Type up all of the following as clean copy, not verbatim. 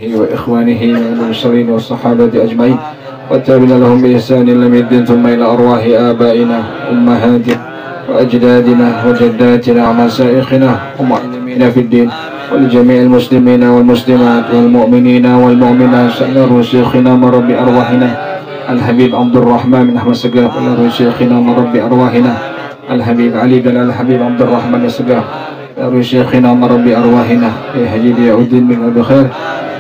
وإخوانه من المرسلين والصحابة أجمعين والتابعين لهم بإحسان إلى يوم الدين ثم إلى أرواح آبائنا أمهاتنا وأجدادنا وجداتنا ومشايخنا ومعلمينا في الدين ولجميع المسلمين والمسلمات والمؤمنين والمؤمنات سأل شيخنا مربي أرواحنا الحبيب عبد الرحمن بن أحمد السقاف إلى شيخنا مربي أرواحنا الحبيب علي بن الحبيب عبد الرحمن السقاف إلى شيخنا مربي أرواحنا يهدي يعود من الخير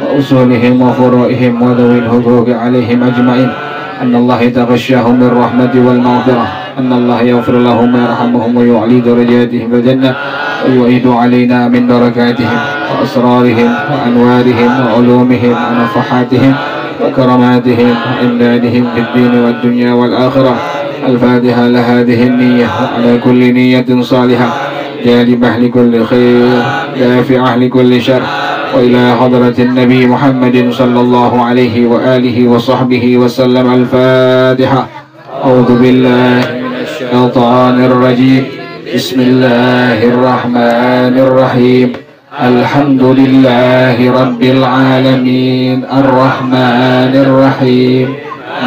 وأصولهم وفروعهم وذوي الحقوق عليهم أجمعين أن الله يتغشاهم بالرحمة والمغفرة أن الله يغفر لهم ويرحمهم ويعلي درجاتهم في الجنة ويعيد علينا من بركاتهم وأسرارهم وأنوارهم وعلومهم ونفحاتهم وكراماتهم وإمدادهم في الدين والدنيا والآخرة. الفاتحة لهذه النية وعلى كل نية صالحة جالبة لكل خير دافعة لكل شر وإلى حضرة النبي محمد صلى الله عليه وآله وصحبه وسلم. الفاتحة. أعوذ بالله من الشيطان الرجيم. بسم الله الرحمن الرحيم. الحمد لله رب العالمين الرحمن الرحيم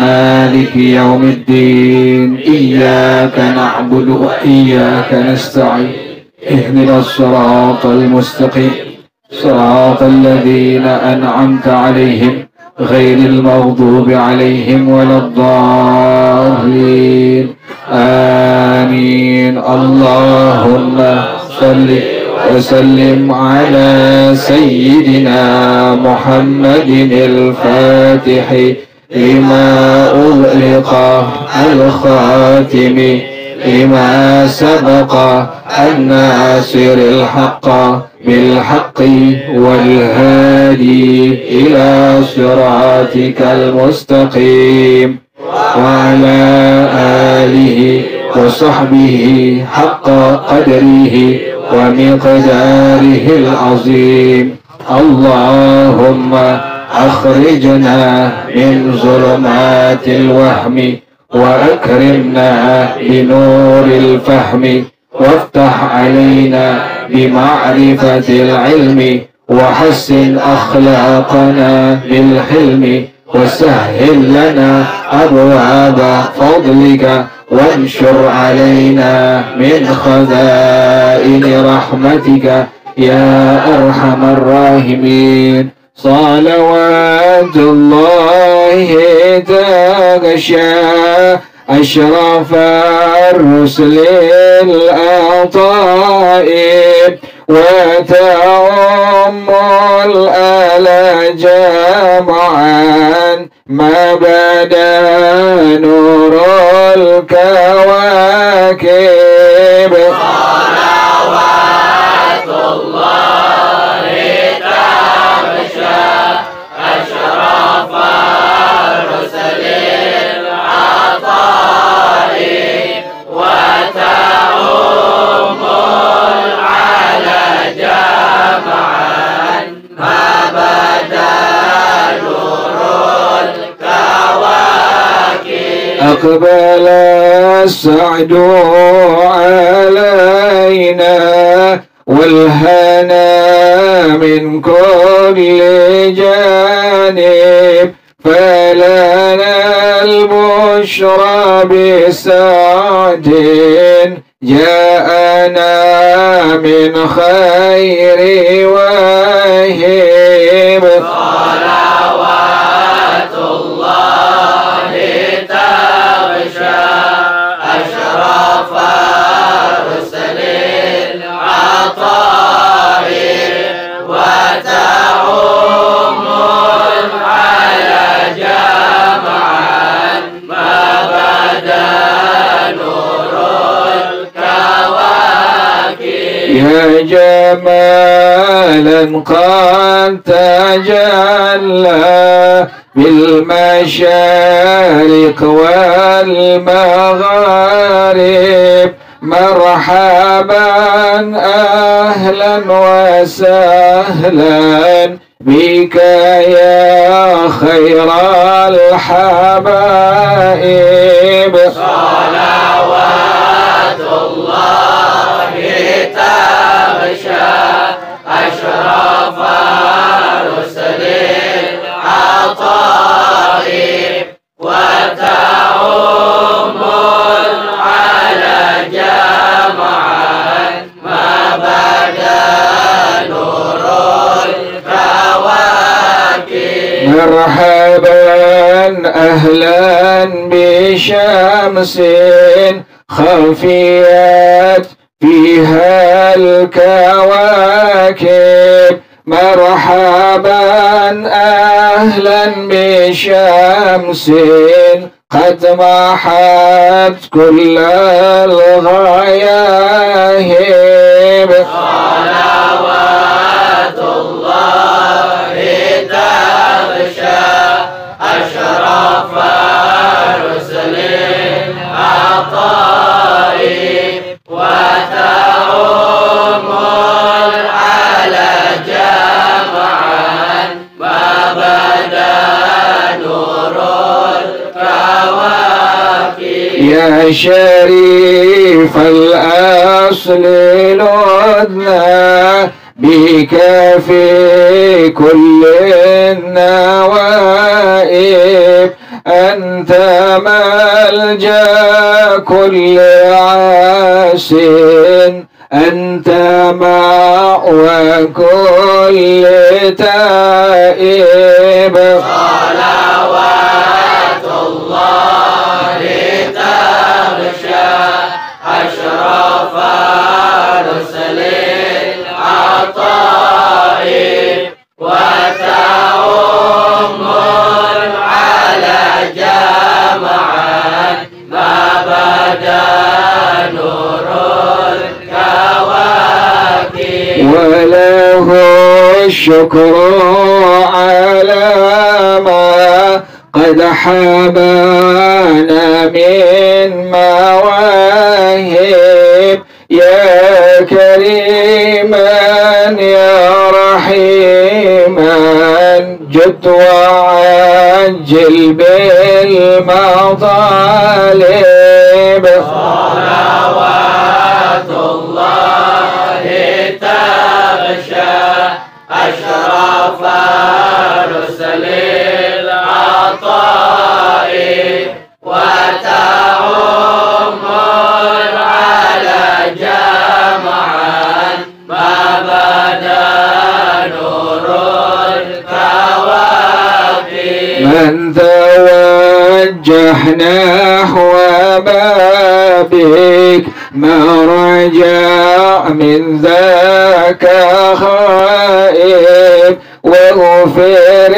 مالك يوم الدين إياك نعبد وإياك نستعين اهدنا الصراط المستقيم صراط الذين أنعمت عليهم غير المغضوب عليهم ولا الضالين آمين. اللهم صل وسلم على سيدنا محمد الفاتح لما أغلق الخاتم لما سبق الناصر الحق بالحق والهادي إلى صراطك المستقيم وعلى آله وصحبه حق قدره ومقداره العظيم. اللهم أخرجنا من ظلمات الوهم وأكرمنا بنور الفهم وافتح علينا بمعرفة العلم وحسن أخلاقنا بالحلم وسهل لنا أبواب فضلك وانشر علينا من خزائن رحمتك يا أرحم الراحمين. صلوات الله تغشى أشرف الرسل الأعطاء وتعم الآل جمعا ما بدا نور الكواكب. صلوات الله تغشى أشرف الرسل العطاء وتعم العلا جمعا ما بدا نور الكواكب. أقبل السعد علينا والهنا من كل جانب فلنا البشرى بسعد جاءنا من خير واهب. صلوات الله تغشى أشرف الرسل العطاء وتعم العلا جمعا ما بدا نور الكواكب. يا جمالا قد تجلى بالمشارق والمغارب مرحبا أهلا وسهلا بك يا خير الحبائب. صلوات الله تغشى أشرف الرسل مرحبا أهلا بشمس خفيت فيها الكواكب مرحبا أهلا بشمس قد محت كل الغياهب صلوات الله تغشى أشرف رسل العطاء وتعم على جمعا ما بدا نور الكواكب يا شريف الأصل لدنا بك في كل النوائب أنت ملجأ كل عاس أنت مأوى كل تائب صلوات الله تغشى أشرف رسل العطاء وتعم على جمعا ما بدا نور الكواكب وله الشكر على ما قد حبانا من مواهب يا كريما يا رحيما جد وعجل بالمطالب صلوات الله تغشى أشرف رسل العطاء وتعم على جمعا ما بدا نور الكواكب من توجه نحو بابك ما رجع من ذاك خائب واغفر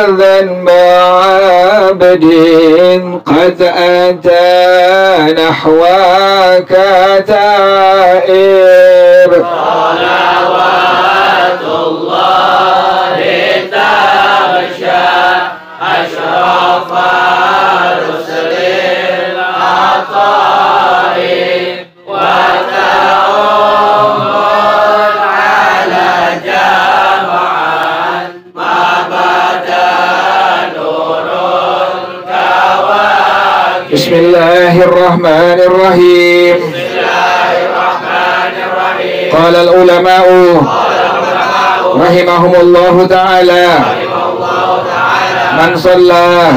ذنب عبد قد أتى نحوك تائب صلوات الله تغشى أشرف رسل العطاء وتعم على جمعا ما بدا نور الكواكب بسم الله الرحمن الرحيم بسم الله الرحمن الرحيم قال العلماء رحمهم الله تعالى من صلى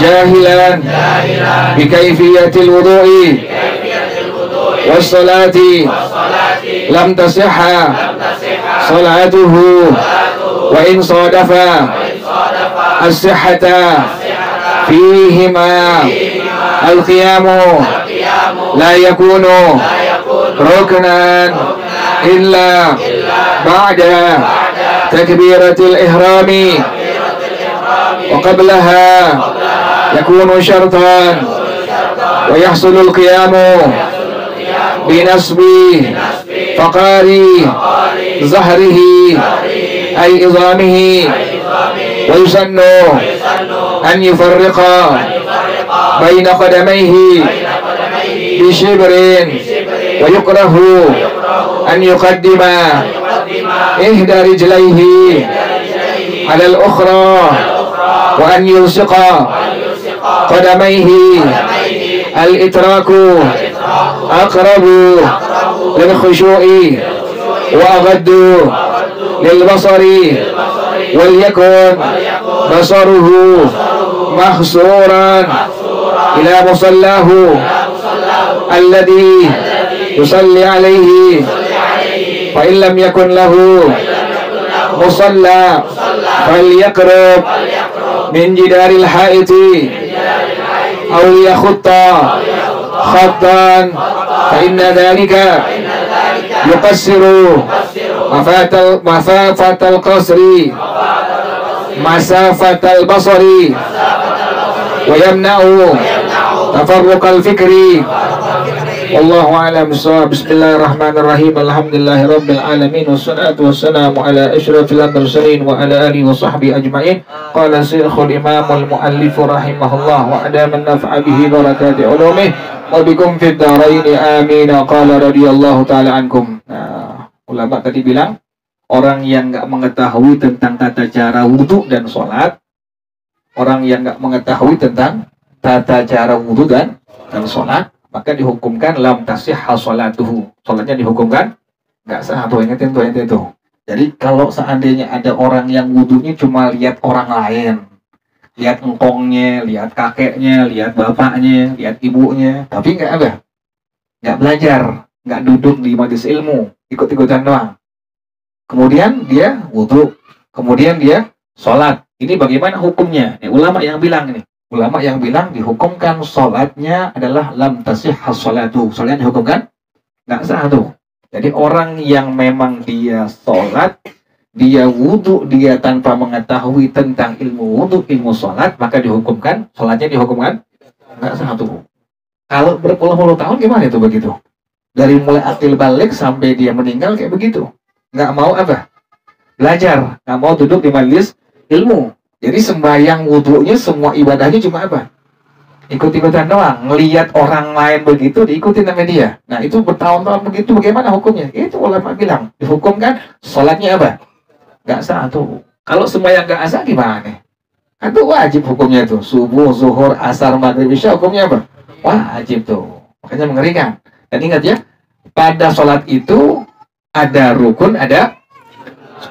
جاهلا بكيفية الوضوء والصلاة لم تصح صلاته وإن صادف الصحة فيهما القيام لا يكون ركنا إلا بعد تكبيرة الإحرام وقبلها يكون شرطا ويحصل القيام بنصب فقار ظهره أي عظامه ويسن أن يفرق بين قدميه بشبر ويكره أن يقدم إحدى رجليه على الأخرى وأن يلصق قدميه الإتراك أقرب للخشوع وأغد للبصر وليكن بصره محصورا إلى مصلاه الذي يصلي عليه، فإن لم يكن له musalla falyaqrab min jidaril haiti aw yakhutta khattan fa inna dhalika yuqassiru masafatal qasri masafatal basari wa yamna'u tafarruqal fikri. Wallahu a'lam bishawab. Bismillahirrahmanirrahim. Alhamdulillahirabbil alamin wassalatu wassalamu ala asyrafil mursalin wa ala alihi wa sahbihi ajmain. Qala Syekhul Imam al-Muallif rahimahullah wa adaman naf'a bihi barakati ulumih wa bikum fid dharain amin. Qala radhiyallahu taala ankum. Nah, ulama tadi bilang orang yang enggak mengetahui tentang tata cara wudu dan salat, orang yang enggak mengetahui tentang tata cara wudu dan salat, maka dihukumkan lam tasihha sholatuhu. Sholatnya dihukumkan nggak sah. Tuh ingetin tuh. Jadi kalau seandainya ada orang yang wudunya cuma lihat orang lain, lihat engkongnya, lihat kakeknya, lihat bapaknya, lihat ibunya, tapi nggak belajar, nggak duduk di majelis ilmu, ikut-ikutan doang. Kemudian dia wudu, kemudian dia sholat. Ini bagaimana hukumnya? Ulama yang bilang ini. Ulama yang bilang dihukumkan sholatnya adalah lam tasihha sholatu. Sholatnya dihukumkan nggak sah tuh. Jadi orang yang memang dia sholat, dia wudhu, dia tanpa mengetahui tentang ilmu wudhu, ilmu sholat, maka dihukumkan, sholatnya dihukumkan nggak sah tuh. Kalau berpuluh-puluh tahun gimana itu begitu? Dari mulai akil balik sampai dia meninggal kayak begitu. Nggak mau apa? Belajar, nggak mau duduk di majelis ilmu. Jadi sembahyang wudhunya semua ibadahnya cuma apa? Ikut-ikutan doang. Ngelihat orang lain begitu diikutin sama dia. Nah itu bertahun-tahun begitu bagaimana hukumnya? Itu ulama bilang dihukumkan sholatnya apa? Gak sah tuh. Kalau sembahyang gak sah gimana? Itu wajib hukumnya tuh. Subuh, zuhur, asar, maghrib, isya hukumnya apa? Wajib tuh. Makanya mengerikan. Dan ingat ya, pada sholat itu ada rukun, ada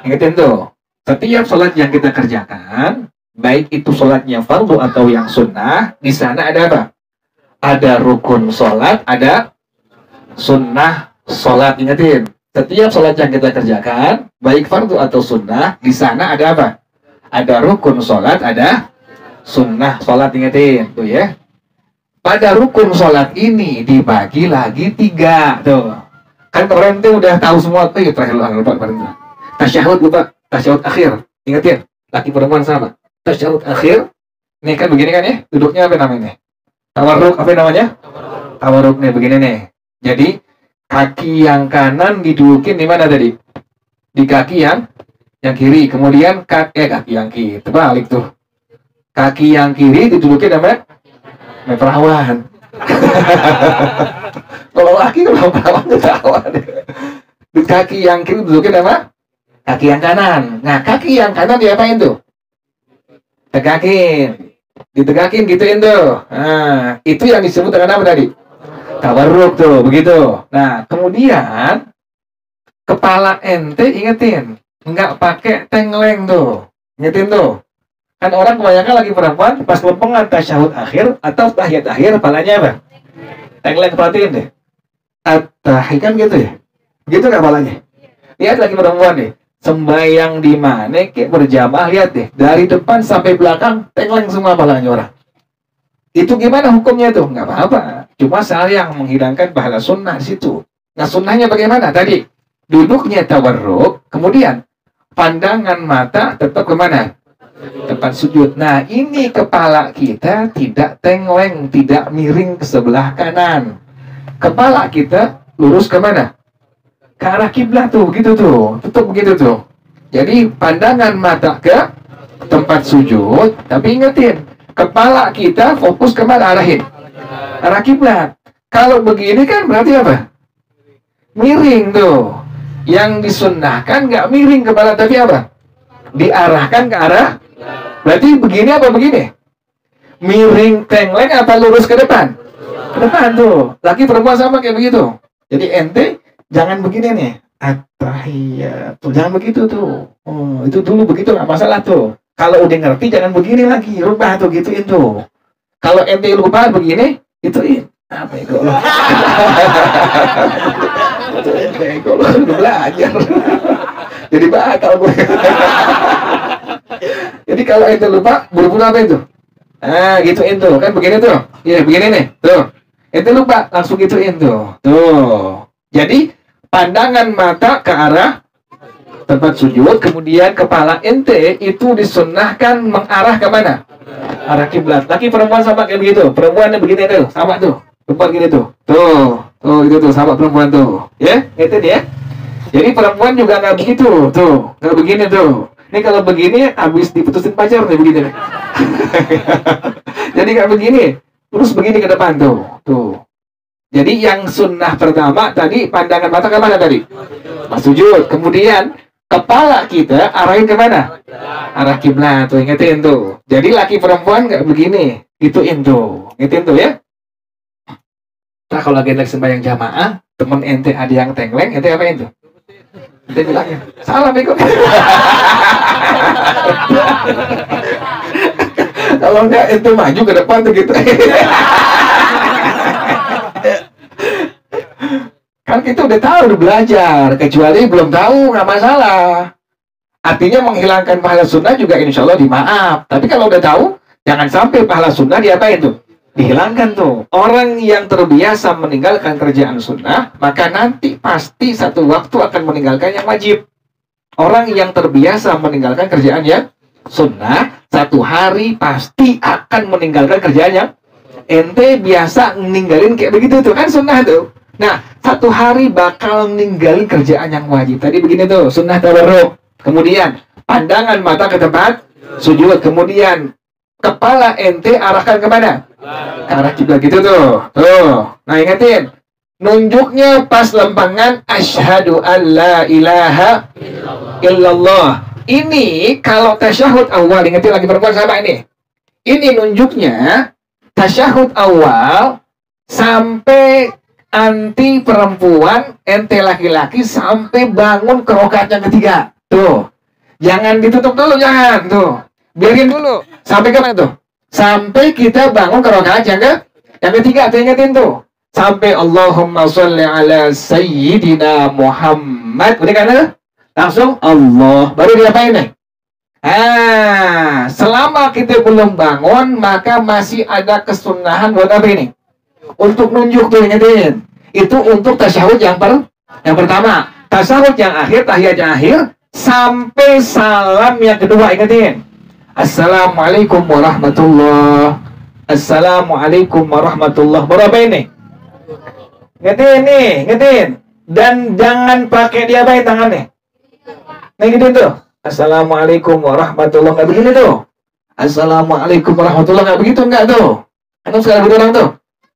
ingetin tuh. Setiap sholat yang kita kerjakan, baik itu sholatnya fardu atau yang sunnah, di sana ada apa? Ada rukun sholat, ada sunnah sholat. Ingatin, setiap sholat yang kita kerjakan, baik fardu atau sunnah, di sana ada apa? Ada rukun sholat, ada sunnah sholat. Ingatin, tuh ya. Pada rukun sholat ini dibagi lagi 3 tuh. Kan kemarin tuh udah tahu semua. Terakhir lupa kemarin. Tasyahud lupa. Tasyahud akhir, ingat ya, laki perempuan sama. Tasyahud akhir, ini kan begini kan ya, duduknya apa namanya? Tawarruk, apa namanya? Tawarruk nih, begini nih. Jadi, kaki yang kanan didudukin di mana tadi? Di kaki yang kiri. Kemudian kaki yang kiri, terbalik tuh. Kaki yang kiri didudukin sama perawan. Kalau laki, kalau perawan perawan. Di kaki yang kiri didudukin sama kaki yang kanan. Nah, kaki yang kanan diapain tuh? Tegakin. Ditegakin gituin tuh. Nah, itu yang disebut dengan apa tadi? Tawarruk tuh, begitu. Nah, kemudian kepala ente ingetin, nggak pakai tengleng tuh. Ingetin tuh. Kan orang kebanyakan lagi perempuan pas lempengan tasyahud akhir atau tahiyat akhir, kepalanya apa? Tengleng, perhatiin deh. At-tahiyat kan gitu ya. Gitu nggak kepalanya? Lihat lagi perempuan nih. Sembayang di mana kayak berjamaah, lihat deh dari depan sampai belakang tengleng semua palanya orang. Itu gimana hukumnya tuh? Nggak apa-apa, cuma sayang menghilangkan pahala sunnah di situ. Nah sunnahnya bagaimana tadi? Duduknya tawarruk, kemudian pandangan mata tetap kemana? Tempat sujud. Nah ini kepala kita tidak tengleng, tidak miring ke sebelah kanan. Kepala kita lurus kemana? Ke arah kiblat tuh, begitu tuh, tutup begitu tuh. Jadi pandangan mata ke tempat sujud, tapi ingetin, kepala kita fokus kemana arahin? Arah kiblat. Kalau begini kan berarti apa? Miring tuh. Yang disunnahkan nggak miring kepala, tapi apa? Diarahkan ke arah. Berarti begini apa begini? Miring tengleng apa lurus ke depan? Ke depan tuh. Laki perempuan sama kayak begitu. Jadi ente jangan begini nih, at-tahiyat tuh, jangan begitu tuh. Oh, itu dulu begitu nggak masalah tuh. Kalau udah ngerti jangan begini lagi, rubah tuh, gituin tuh. Kalau ente lupa begini, ituin. Apa itu? Itu ente kalau udah belajar. Jadi batal gue. Jadi kalau ente lupa, buru-buru apa itu? Ah, gituin tuh, kan begini tuh. Iya, begini nih, tuh. Ente lupa, langsung gituin tuh. Tuh. Jadi, pandangan mata ke arah tempat sujud, kemudian kepala ente itu disunnahkan mengarah ke mana? Arah kiblat. Laki perempuan sama kayak begitu. Perempuannya begini tuh, sama tuh. Tempat gini tuh. Tuh, itu tuh sama perempuan tuh. Ya, itu dia. Jadi perempuan juga nggak begitu, tuh, nggak begini tuh. Ini kalau begini habis diputusin pacar nih begini. Jadi nggak begini, terus begini ke depan tuh, tuh. Jadi yang sunnah pertama tadi pandangan mata ke mana tadi? Pas sujud. Kemudian kepala kita arahin ke mana? Arah kiblat tuh, ingetin tuh. Jadi laki perempuan nggak begini, gituin tuh, ingetin tuh ya. Nah kalau lagi sembahyang jamaah, temen ente ada yang tengleng, ente apain tuh? Ente bilangnya, salam ikut. Kalau enggak ente maju ke depan tuh gitu. Kan kita udah tahu, udah belajar. Kecuali belum tahu, nggak masalah. Artinya menghilangkan pahala sunnah juga insya Allah dimaaf. Tapi kalau udah tahu, jangan sampai pahala sunnah diapain tuh? Dihilangkan tuh. Orang yang terbiasa meninggalkan kerjaan sunnah, maka nanti pasti satu waktu akan meninggalkan yang wajib. Orang yang terbiasa meninggalkan kerjaan yang sunnah, satu hari pasti akan meninggalkan kerjaan yang ente biasa ninggalin kayak begitu tuh, kan sunnah tuh. Nah, satu hari bakal ninggalin kerjaan yang wajib. Tadi begini tuh, sunnah tawarruk. Kemudian, pandangan mata ke tempat sujud. Kemudian, kepala ente arahkan kemana? Ke arah kiblat gitu tuh. Tuh. Nah, ingetin. Nunjuknya pas lempengan asyhadu an la ilaha illallah. Ini kalau tasyahud awal, ingetin lagi perempuan sama ini. Ini nunjuknya tasyahud awal sampai anti perempuan, ente laki-laki sampai bangun ke rakaat yang ketiga. Tuh. Jangan ditutup dulu, jangan. Tuh. Biarin dulu. Sampai ke mana tuh? Sampai kita bangun ke rakaat yang ketiga. Tuh, ingetin tuh. Sampai Allahumma sholli ala Sayyidina Muhammad. Udah kan? Langsung Allah. Baru diapain nih? Selama kita belum bangun, maka masih ada kesunahan buat apa ini? Untuk nunjuk tuh, ingetin. Itu untuk tasyahud yang pertama. Tasyahud yang akhir, tahiyat yang akhir, sampai salam yang kedua, ingetin. Assalamualaikum warahmatullah. Assalamualaikum warahmatullah. Baru apa ini? Ingetin nih, ingetin. Dan jangan pakai diapain tangannya. Nah, ingetin tuh. Assalamualaikum warahmatullah. Nggak begini tuh. Assalamualaikum warahmatullah. Nggak begitu, nggak tuh. Kan sekarang begitu orang tuh.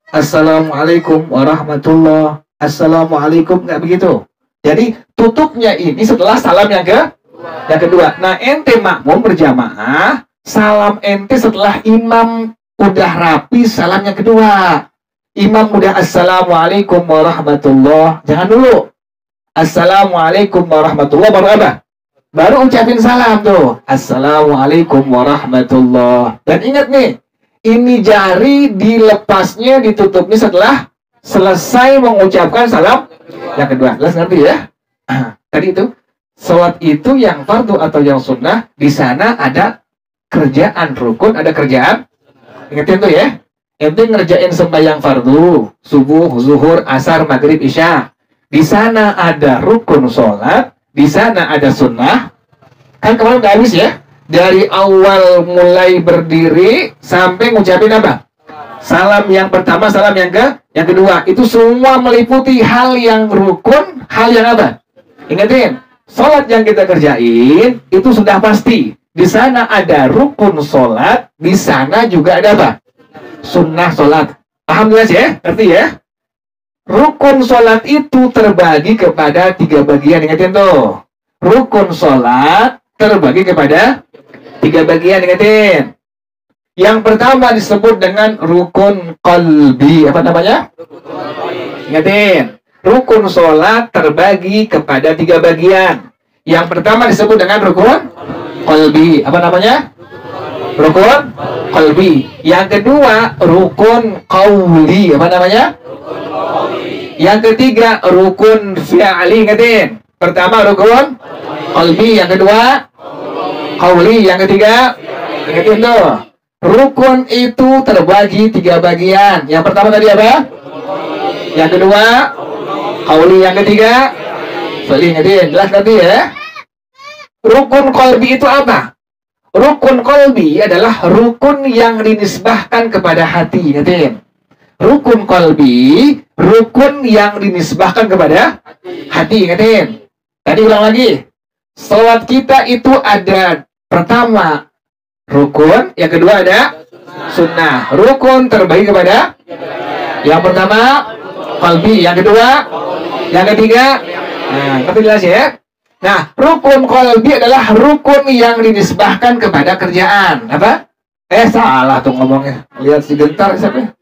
Assalamualaikum warahmatullah. Assalamualaikum, nggak begitu. Jadi tutupnya ini setelah salam yang kedua. Nah, ente makmum berjamaah, salam ente setelah imam udah rapi, salam yang kedua. Imam udah assalamualaikum warahmatullah. Jangan dulu. Assalamualaikum warahmatullah, baru apa? Baru ucapin salam tuh. Assalamualaikum warahmatullah. Dan ingat nih, ini jari dilepasnya, ditutupnya setelah selesai mengucapkan salam yang kedua. Jelas ngerti ya? Tadi itu, sholat itu yang fardu atau yang sunnah, di sana ada kerjaan rukun, ada kerjaan. Ingetin tuh ya. Ente ngerjain sembahyang fardu, subuh, zuhur, asar, maghrib, isya. Di sana ada rukun sholat, di sana ada sunnah. Kan kemarin udah habis ya? Dari awal mulai berdiri sampai ngucapin apa? Salam yang pertama, salam yang kedua. Itu semua meliputi hal yang rukun, hal yang apa? Ingatin, sholat yang kita kerjain itu sudah pasti. Di sana ada rukun sholat, di sana juga ada apa? Sunnah sholat. Paham jelas ya? Ngerti ya? Rukun sholat itu terbagi kepada 3 bagian. Ingatin tuh. Rukun sholat terbagi kepada 3 bagian. Ingatin. Yang pertama disebut dengan rukun qalbi. Apa namanya? Ingatin. Rukun sholat terbagi kepada 3 bagian. Yang pertama disebut dengan rukun qalbi. Apa namanya? Rukun qalbi. Yang kedua rukun qauli. Apa namanya? Yang ketiga rukun fi'ali. Ingatin. Pertama rukun qalbi, yang kedua qauli, yang ketiga ingetin tuh. Rukun itu terbagi 3 bagian. Yang pertama tadi apa? Yang kedua qauli, yang ketiga fi'li. Ingetin, jelas tadi ya. Rukun qalbi itu apa? Rukun qalbi adalah rukun yang dinisbahkan kepada hati. Ingetin. Rukun qalbi, rukun yang dinisbahkan kepada hati. Ingetin. Tadi ulang lagi. Salat kita itu ada pertama rukun, yang kedua ada sunnah. Rukun terbagi kepada yang pertama qalbi, yang kedua, yang ketiga. Nah, ngerti jelas ya? Nah, rukun qalbi adalah rukun yang dinisbahkan kepada kerjaan. Apa? Salah tuh ngomongnya. Lihat si gentar siapa?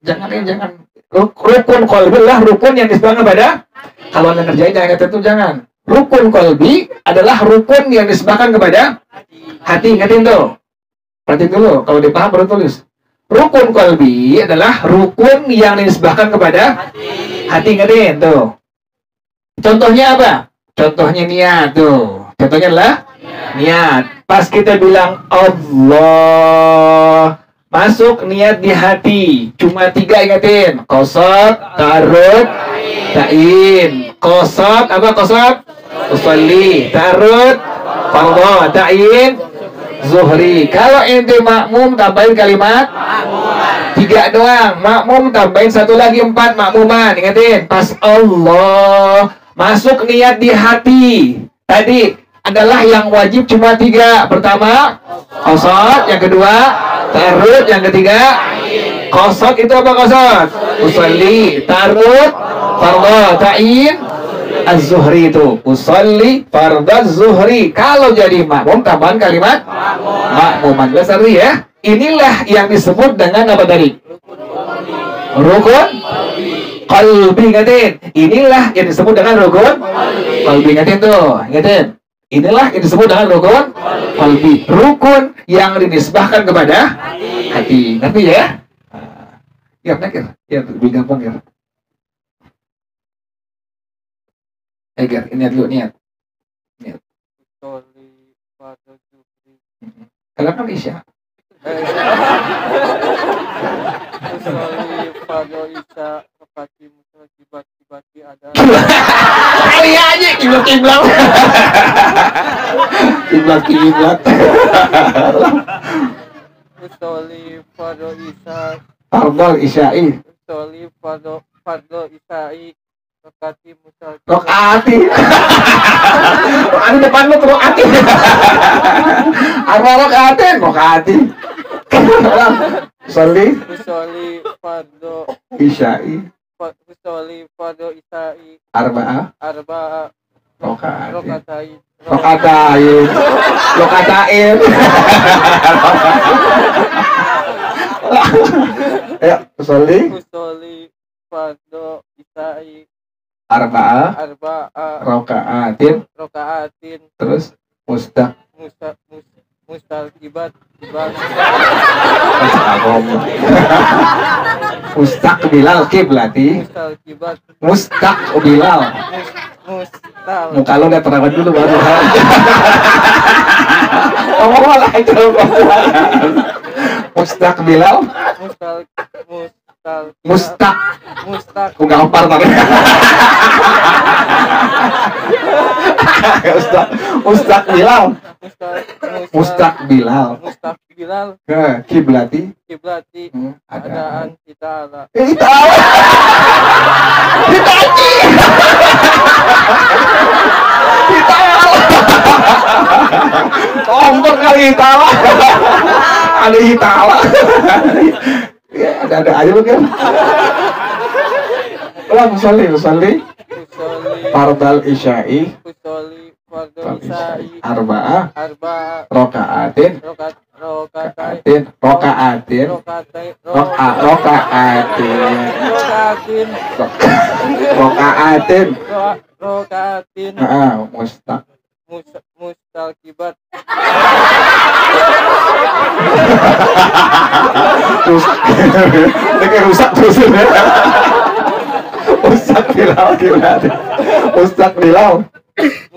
Jangan. Rukun qalbi adalah rukun yang dinisbahkan kepada, kalau Anda kerjain jangan kata itu, jangan. Rukun qalbi adalah rukun yang dinisbahkan kepada hati. Ingatin tuh. Perhatiin dulu, kalau dipaham baru tulis. Rukun qalbi adalah rukun yang dinisbahkan kepada hati. Ingatin tuh. Contohnya apa? Contohnya niat tuh. Contohnya adalah niat. Pas kita bilang Allah, masuk niat di hati. Cuma 3, ingatin. Qasad, ta'arud, ta'in. Qasad, apa qasad? Usolli. Ta'arud, fardhu. Ta'in, zuhri. Kalau ente makmum tambahin kalimat 3 doang. Makmum tambahin 1 lagi 4 makmuman. Ingatin. Pas Allah, masuk niat di hati. Tadi adalah yang wajib cuma 3. Pertama qasad, yang kedua ta'arud, yang ketiga qasad. Itu apa qasad? Usolli. Ta'arud, fardhu. Ta'in, az-zuhri. Itu usolli, fardhu, az-zuhri. Kalau jadi makmum tambahan kalimat makmuman. Jelas tadi ya. Inilah yang disebut dengan apa tadi? Rukun qalbi. Ingatin. Inilah yang disebut dengan rukun qalbi. Ingatin tuh. Ingatin. Inilah yang disebut dengan rukun qalbi. Rukun yang dinisbahkan kepada hati. Ngerti ya? Ya, benar. Ya, lebih gampang ya. Ger, niat dulu, niat. Niat. Kalau kan Isya. Kali aja kiblat. Kiblat. Usolli fardhu isya. Fardhu isya'i. Usolli fardhu isya'i. Rokati musal. Rokati. Rokati depan lu rokati. Apa rokati? Usolli fardhu isya'i. Usolli fardhu isya'i. Arba'a rokatain. Ya, usolli fardhu isya'i. Arba'a rokaatin. Terus Mustaqibat. Mustaqbilal kiblati. Mustaqbilal. Muka lu udah terawat dulu baru. Ngomong lah itu. Mustaqbilal. Enggak opar tapi. Mustaqbilal ke kiblati adaan kita ala. Kompor kali hitala. Ada hitala. Ya, ada aja mungkin. Usolli fardal isya'i. Arba'a rokaatin. Mustaqibat. Rusak terus. Ustaz Bilal.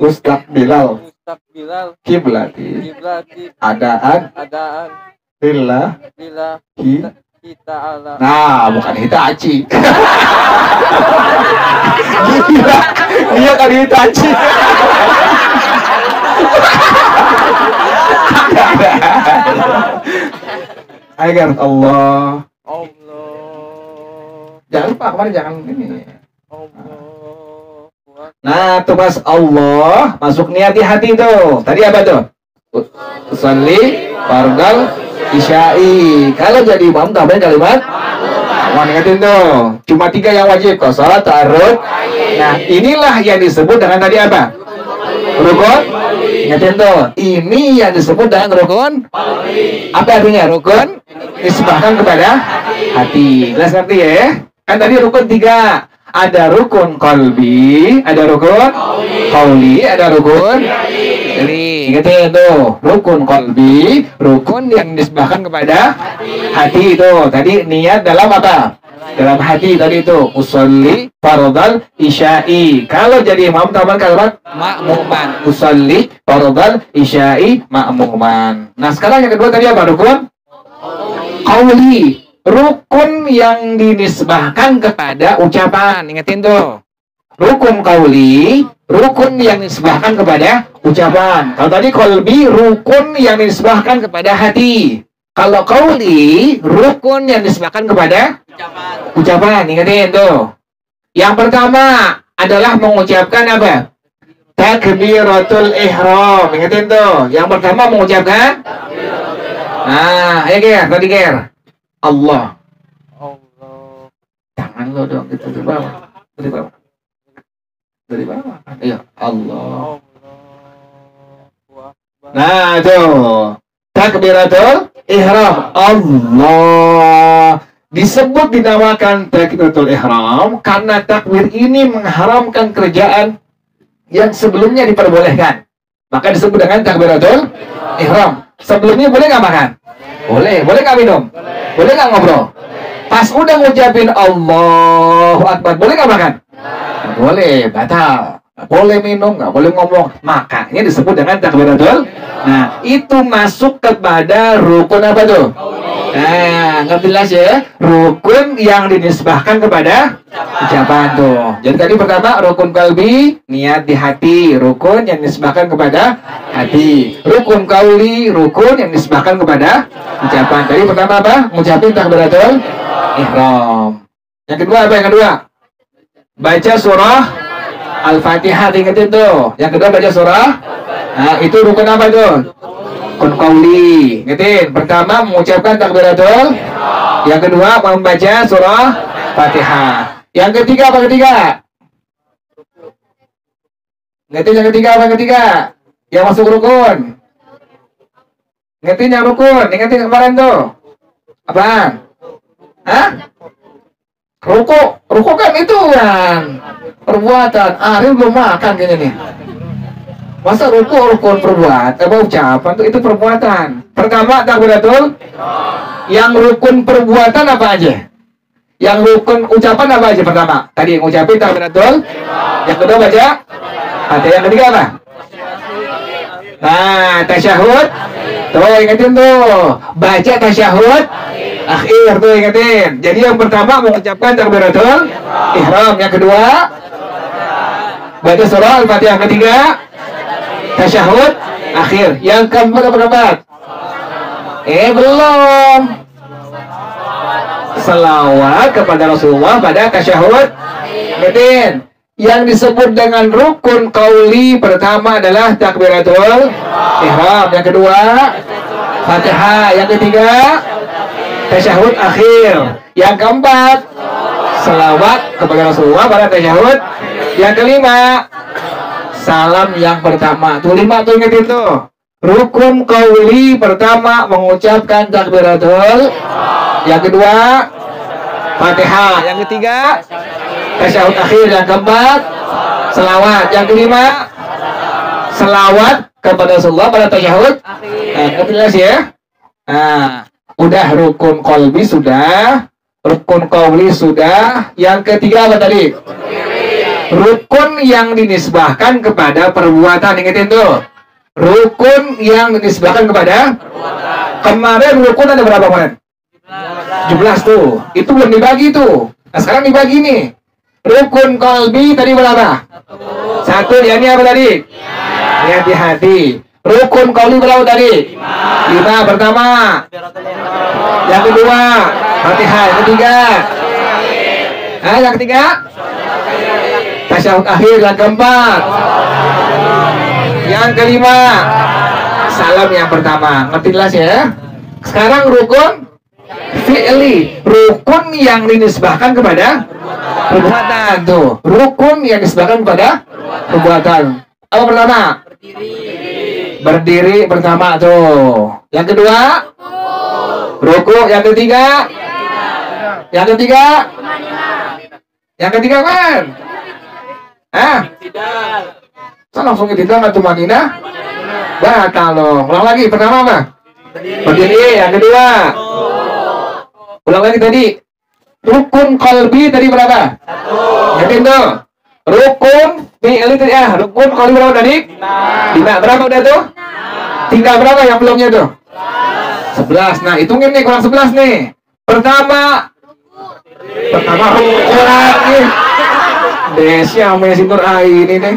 Mustaqbilal mustaqbilal kiblati kiblati adaan adaan lillahi lillahi ta'ala. nah bukan Hitachi gila dia kan Hitachi agar Allah jangan lupa kemarin jangan ini nah tuh mas Allah masuk niat di hati tuh tadi apa tuh usolli fardal isya'i kalau jadi imam tambahin kalimat mau ingetin tuh cuma 3 yang wajib qasar ta'arud nah inilah yang disebut dengan tadi apa rukun ingetin tuh ini yang disebut dengan rukun apa artinya rukun disebahkan kepada hati jelas ngerti ya kan tadi rukun 3 ada rukun qalbi, ada rukun qauli, ada rukun jadi ingetin tuh rukun qalbi, rukun yang disebahkan kepada hati itu tadi niat dalam apa? Dalam hati tadi itu usolli fardal isya'i kalau jadi imam tambah kalimat ma'muman usolli fardal isya'i ma'muman nah sekarang yang kedua tadi apa rukun qauli rukun yang dinisbahkan kepada ucapan ingetin tuh rukun qauli rukun yang dinisbahkan kepada ucapan kalau tadi qalbi rukun yang dinisbahkan kepada hati kalau qauli rukun yang dinisbahkan kepada ucapan ingetin tuh yang pertama adalah mengucapkan apa takbiratul ihram ingetin tuh yang pertama mengucapkan nah ayo Ger tadi Ger Allah. Tangan lo dong gitu dari bawah. Dari bawah. Iya, Allah. Nah, tuh. Takbiratul ihram. Allah. Disebut dinamakan takbiratul ihram karena takbir ini mengharamkan kerjaan yang sebelumnya diperbolehkan. Maka disebut dengan takbiratul ihram. Sebelumnya boleh nggak makan? Boleh. Boleh nggak minum? Boleh nggak ngobrol? Pas udah ngucapin Allahu Akbar, boleh nggak makan? Nggak boleh, batal. Nggak boleh minum, nggak boleh ngomong. Makanya disebut dengan takbiratul. Nah, itu masuk kepada rukun apa tuh? Nah, ngerti jelas ya? Rukun yang dinisbahkan kepada ucapan tuh. Jadi tadi pertama rukun qalbi, niat di hati. Rukun yang dinisbahkan kepada hati. Rukun qauli, rukun yang dinisbahkan kepada ucapan. Tadi pertama apa? Ngucapin takbiratul ihram. Yang kedua apa yang kedua? Baca surah Al-Fatihah, ingetin tuh. Yang kedua baca surah. Nah, itu rukun apa tuh? Rukun qauli. Ingetin, pertama mengucapkan takbiratul. Yang kedua membaca surah Fatihah. Yang ketiga apa ketiga? Ingetin yang ketiga apa ketiga? Yang masuk rukun. Ingetin yang rukun. Ingetin kemarin tuh. Apaan? Hah? Ruku kan itu kan perbuatan. Ini belum makan kayaknya nih. Masa rukun perbuatan, ucapan itu perbuatan. Pertama takbiratul. Yang rukun perbuatan apa aja? Yang rukun ucapan apa aja pertama? Tadi ngucapin takbiratul. Yang kedua baca. Ada yang ketiga apa? Nah, tasyahud. Tuh ingetin tuh. Baca tasyahud akhir tuh ingetin. Jadi yang pertama mengucapkan takbiratul ihram. Yang kedua baca surah Al-Fatihah. Yang ketiga tasyahud akhir. Yang keempat apa keempat? Belum. Selawat kepada Rasulullah pada tasyahud. Ingetin. Yang disebut dengan rukun qauli pertama adalah takbiratul ihram. Yang kedua Fatihah. Yang ketiga tasyahud akhir. Yang keempat selawat kepada Rasulullah pada tasyahud. Yang kelima salam yang pertama. Tuh 5 tuh ingetin tuh. Rukun qauli pertama mengucapkan takbiratul. Yang kedua Fatihah. Yang ketiga tasyahud akhir. Yang keempat selawat. Yang kelima selawat kepada Rasulullah pada tasyahud. Ngerti jelas ya? Nah, udah rukun qalbi sudah, rukun qauli sudah. Yang ketiga apa tadi? Rukun yang dinisbahkan kepada perbuatan. Ingetin tuh. Rukun yang dinisbahkan kepada perbuatan. Kemarin rukun ada berapa kemarin? 17 tuh. Itu belum dibagi tuh. Nah sekarang dibagi nih. Rukun qalbi tadi berapa? Satu. Ya, ini apa tadi? Niat di hati. Rukun qalbi berapa tadi? 5. Pertama. Yang kedua, Fatihah. Yang ketiga, yang ketiga, tasyahud akhir. Yang keempat, yang kelima, salam yang pertama. Ngerti jelas ya? Sekarang rukun fi'li, rukun yang dinisbahkan kepada perbuatan tuh. Rukun yang dinisbahkan kepada perbuatan. Apa pertama? Berdiri pertama tuh. Yang kedua, ruku. Yang ketiga, yang ketiga, yang ketiga kan? Saya langsung tidak nggak cuma Nina. Batal dong. Ulang lagi. Pertama apa? Berdiri. Yang kedua, ulang lagi tadi. Rukun qalbi tadi berapa? 1. Yakin tuh? Rukun fi'li tadi rukun qalbi berapa tadi? 5. Berapa udah tuh? Tinggal berapa yang belumnya tuh? 11. Nah, hitungin nih kurang 11 nih. Pertama rukun lagi. Desi sama si Nur ini nih.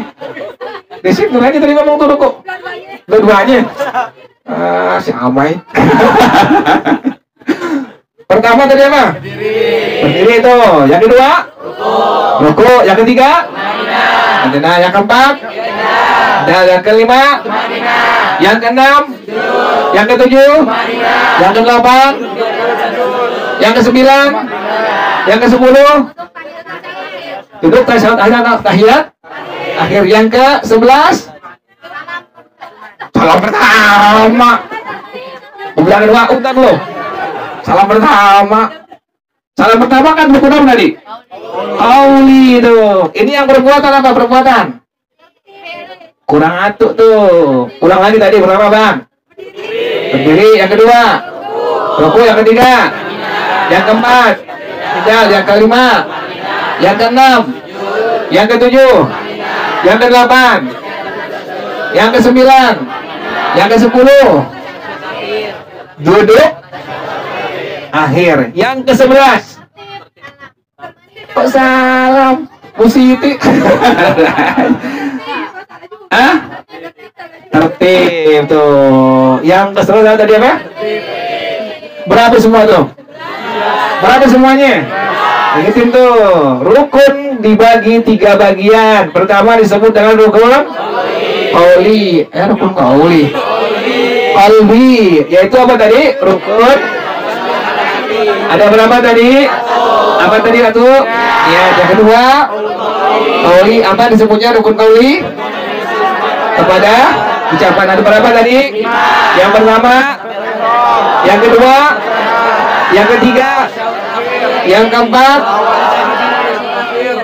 Desi Nur aja tadi ngomong tuh ruku. Dua-duanya. Si Amai. Pertama tadi apa? Berdiri tuh. Yang kedua? Ruku. Yang ketiga? Nah, yang keempat? Dan yang kelima? Yang keenam? Yang ketujuh? Yang kedelapan? Yang kesembilan? Yang kesepuluh? Duduk tasyahud tahiyat akhir. Yang ke-11? Salam pertama. Yang kedua, udah dulu. Salam pertama. Salam pertama kan rukun apa tadi? Qauli tuh. Ini yang perbuatan apa? Perbuatan. Kurang atuk tuh. Ulang lagi tadi berapa bang? Berdiri. Yang kedua, ruku. Yang ketiga, yang keempat, yang kelima, yang keenam, yang ketujuh, yang kedelapan, yang kesembilan, yang kesepuluh, duduk akhir. Yang ke-11, kok salam Bu Siti? Tertib tuh. Yang ke-11 tadi apa? Berapa semua tuh? Berapa semuanya? Ingetin tuh. Rukun dibagi 3 bagian. Pertama disebut dengan rukun qauli. Rukun qauli. Qalbi, yaitu apa tadi? Rukun. Ada berapa tadi? Apa tadi satu? Ya, yang kedua qauli. Apa disebutnya rukun qauli? Kepada ucapan. Ada berapa tadi? Yang pertama, yang kedua, yang ketiga, yang keempat,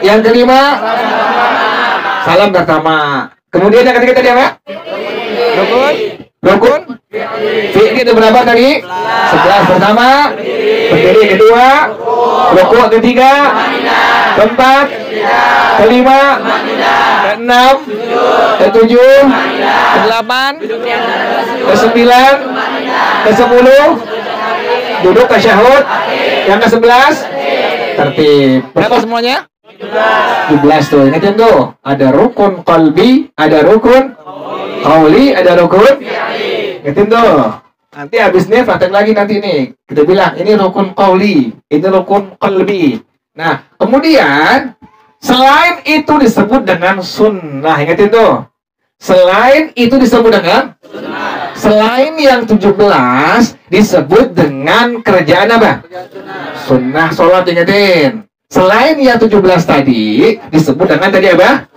yang kelima, salam pertama. Kemudian yang ketiga tadi apa? Rukun fi'li itu berapa tadi? 11. Pertama berdiri. Kedua ruku. Ketiga, keempat, kelima, keenam, ketujuh, kedelapan, kesembilan, kesepuluh, duduk tasyahud. Yang ke-11 tertib. Berapa semuanya? 17 tuh. Ingatin tuh. Ada rukun qalbi, ada rukun qauli, ada rukun. Ingatin tuh. Nanti habis ini praktek lagi nanti nih. Kita bilang ini rukun qauli, ini rukun qalbi. Nah, kemudian selain itu disebut dengan sunnah. Ingatin tuh. Selain itu disebut dengan sunnah. Selain yang 17 disebut dengan kerjaan apa? Sunnah sholat. Ingatin. Selain yang 17 tadi disebut dengan tadi apa?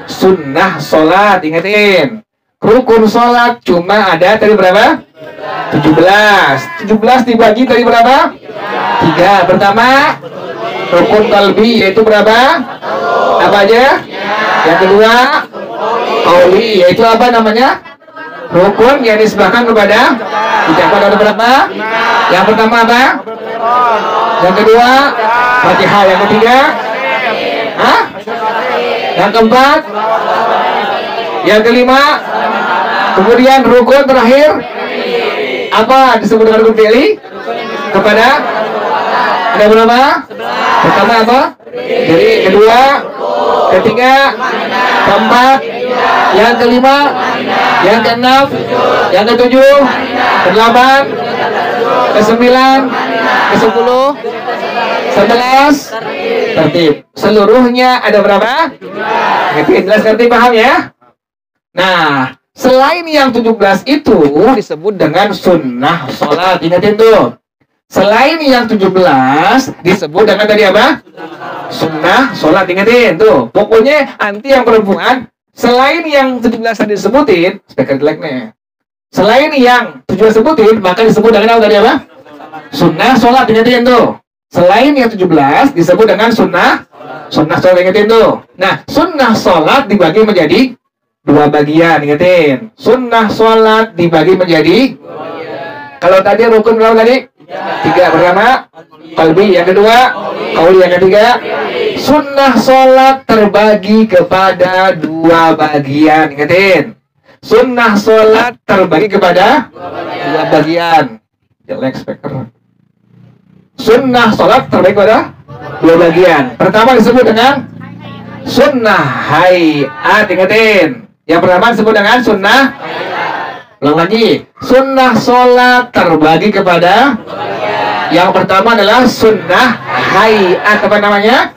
Sunnah sholat. Ingatin. Rukun sholat cuma ada tadi berapa? 17 dibagi tadi berapa? 3. Pertama rukun qalbi, yaitu berapa? Apa aja? Yang kedua qauli, yaitu apa namanya? Rukun yang disebutkan kepada ucapan. Ada berapa? Yang pertama apa? Yang kedua Fatihah. Yang ketiga Yang keempat, yang kelima, kemudian rukun terakhir apa disebut dengan rukun fi'li? Kepada ada berapa? Pertama apa? Jadi kedua, ketiga, keempat, yang kelima, yang keenam, yang ketujuh, kedelapan, kesembilan, kesepuluh, 11, tertib. Seluruhnya ada berapa? Jelas tertib, paham ya? Nah, selain yang 17 itu disebut dengan sunnah sholat. Ingatin tuh. Selain yang 17 disebut dengan tadi apa? Sunnah sholat. Ingatin tuh. Pokoknya anti yang perempuan, selain yang 17 tadi disebutin, speaker jelek nih. Selain yang 17 sebutin, maka disebut dengan apa tadi apa? Sunnah sholat. Ingatin tuh. Selain yang 17 disebut dengan sunnah sholat. Ingatin tuh. Nah, sunnah sholat dibagi menjadi 2 bagian. Ingatin. Sunnah sholat dibagi menjadi, kalau tadi rukun berapa tadi? 3. Pertama, qalbi. Yang kedua, qauli. Yang ketiga, sunnah sholat terbagi kepada 2 bagian. Ingatin. Sunnah sholat terbagi kepada 2 bagian. Jelek speaker. Sunnah sholat terbagi kepada 2 bagian. Pertama disebut dengan sunnah hayat. Ingatin. Yang pertama disebut dengan sunnah. Ulang lagi. Sunnah sholat terbagi kepada, yang pertama adalah sunnah hayat. Apa namanya?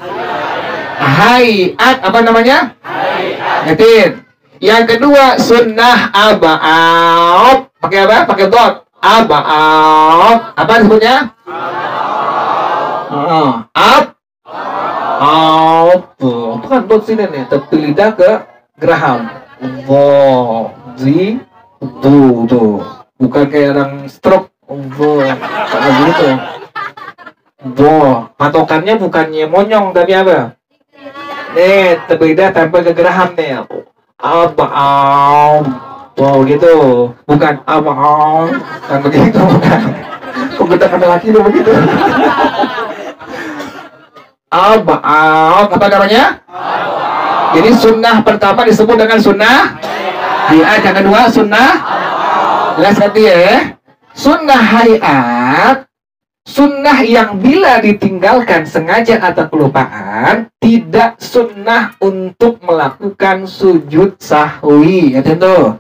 Hayat. Apa namanya? Ingatin. Yang kedua sunnah aba'ab. Pakai apa? Pakai dot. Aba'ab. Apa disebutnya? Bukan dot sini nih, tapi lidah ke geraham. Tuh. Bukan kayak orang stroke. Kayak gitu. Patokannya bukannya monyong tapi apa? Nih, terbeda tanpa ke geraham nih. Gitu. Bukan kan begitu, bukan. Kok kita kena laki lu begitu? Apa namanya? Jadi sunnah pertama disebut dengan sunnah hayat. Yang kedua sunnah, jelas nanti ya. Sunnah hayat, sunnah yang bila ditinggalkan sengaja atau kelupaan, tidak sunnah untuk melakukan sujud sahwi. Ya tentu.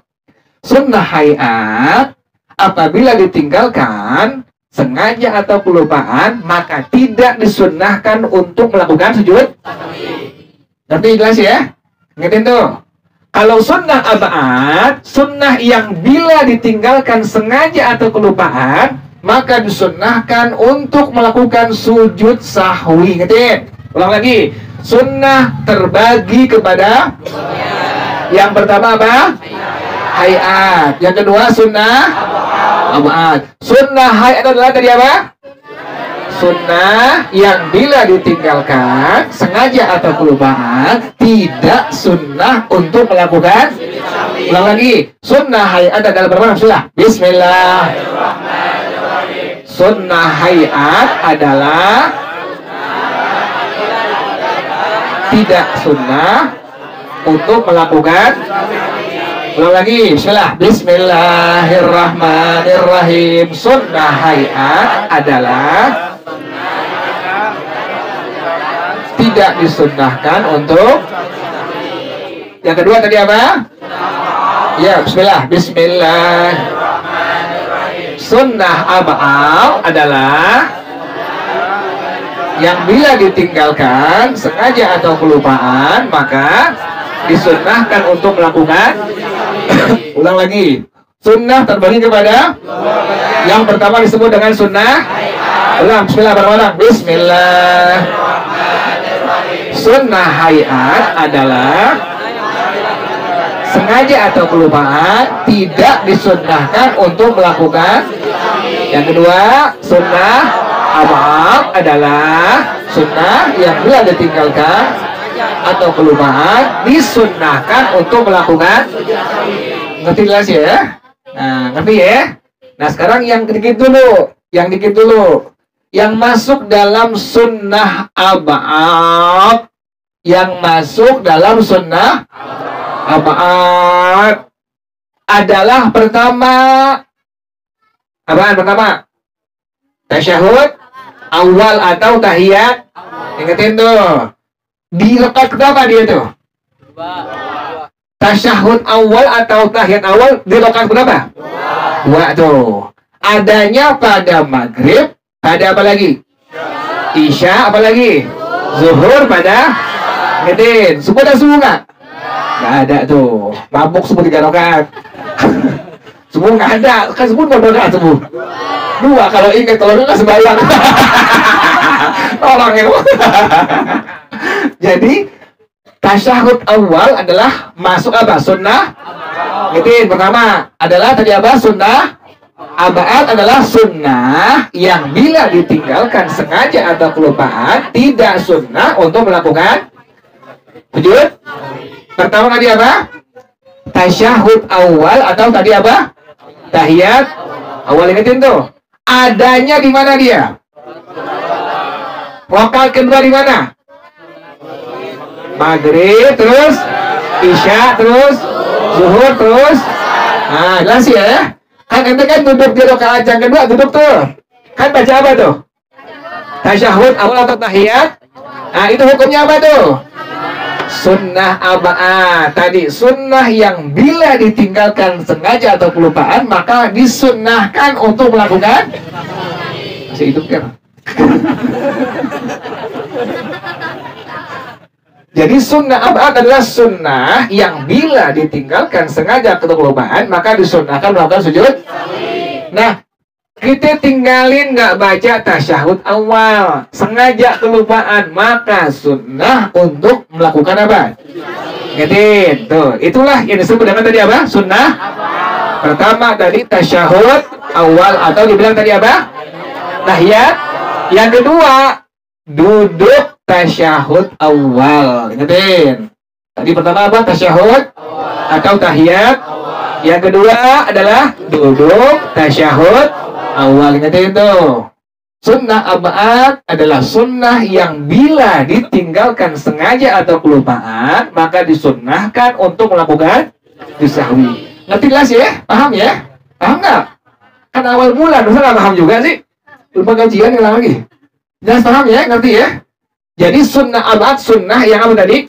Sunnah hayat apabila ditinggalkan sengaja atau kelupaan, maka tidak disunnahkan untuk melakukan sujud. Nanti jelas ya? Ngertiin tuh. Kalau sunnah abad, sunnah yang bila ditinggalkan sengaja atau kelupaan, maka disunnahkan untuk melakukan sujud sahwi. Ngertiin? Ulang lagi. Sunnah terbagi kepada, yang pertama apa? Hayat. Yang kedua sunnah abad. Sunnah hayat adalah tadi apa? Sunnah yang bila ditinggalkan sengaja atau kelupaan, tidak sunnah untuk melakukan. Ulang lagi. Sunnah hayat adalah berapa? Bismillah. Sunnah hayat adalah tidak sunnah untuk melakukan. Ulang lagi. Bismillahirrahmanirrahim. Sunnah hayat adalah tidak disunnahkan untuk. Yang kedua tadi apa? Ya, bismillah. Sunnah abal adalah yang bila ditinggalkan sengaja atau kelupaan, maka disunnahkan untuk melakukan. Ulang lagi. Sunnah terbagi kepada, yang pertama disebut dengan sunnah. Ulang, bismillah. Sunnah hayat adalah sengaja atau kelupaan, tidak disunnahkan untuk melakukan. Yang kedua, sunnah abad adalah sunnah yang bila ditinggalkan atau kelupaan, disunnahkan untuk melakukan. Ngerti jelas ya? Nah, ngerti ya? Nah, sekarang yang dikit dulu. Yang masuk dalam sunnah abad yang masuk dalam sunnah abad adalah pertama. Apaan pertama? Tasyahud awal atau tahiyat. Ingetin tuh. Di rakaat berapa dia tuh? Tasyahud awal atau tahiyat awal di rakaat berapa? Dua tuh. Adanya pada maghrib, pada apa lagi? Isya, apa lagi? Zuhur pada ingetin. Subuh ada subuh nggak? Nggak ada tuh. Mabuk subuh 3 rakaat. Subuh nggak ada. Kan subuh 2 rakaat subuh. 2 kalau ingat, kalau nggak sembahyang. Tolong itu. Jadi tasyahud awal adalah masuk apa? Sunnah. Ingetin pertama adalah tadi apa? Sunnah. Abad adalah sunnah yang bila ditinggalkan sengaja atau kelupaan tidak sunnah untuk melakukan sujud. Pertama tadi apa? Tasyahud awal atau tadi apa? Tahiyat awal. Ingetin tuh. Adanya di mana dia? Rakaat kedua di mana? Maghrib, terus Isya, terus Zuhur, terus. Nah, jelas ya. Kan ente kan duduk di rakaat yang kedua, duduk tuh. Kan baca apa tuh? Tasyahud awal atau tahiyat. Nah, itu hukumnya apa tuh? Sunnah abad. Tadi sunnah yang bila ditinggalkan sengaja atau kelupaan maka disunnahkan untuk melakukan. Masih hidup kan? Jadi sunnah abad adalah sunnah yang bila ditinggalkan sengaja atau kelupaan maka disunnahkan melakukan sujud. Nah, kita tinggalin nggak baca tasyahud awal, sengaja kelupaan, maka sunnah untuk melakukan apa? Ingetin, tuh, itulah yang disebut dengan tadi apa? Sunnah. Pertama tadi tasyahud awal atau dibilang tadi apa? Tahiyat. Yang kedua duduk tasyahud awal. Ingetin. Tadi pertama apa? Tasyahud atau tahiyat. Yang kedua adalah duduk tasyahud awal. Ingetin itu. Sunnah abad adalah sunnah yang bila ditinggalkan sengaja atau kelupaan maka disunnahkan untuk melakukan disahwi. Ngerti jelas ya? Paham ya? Paham nggak? Kan awal bulan, masa nggak paham juga sih? Lupa gajian hilang lagi. Jelas paham ya? Ngerti ya? Jadi sunnah abad, sunnah yang apa tadi?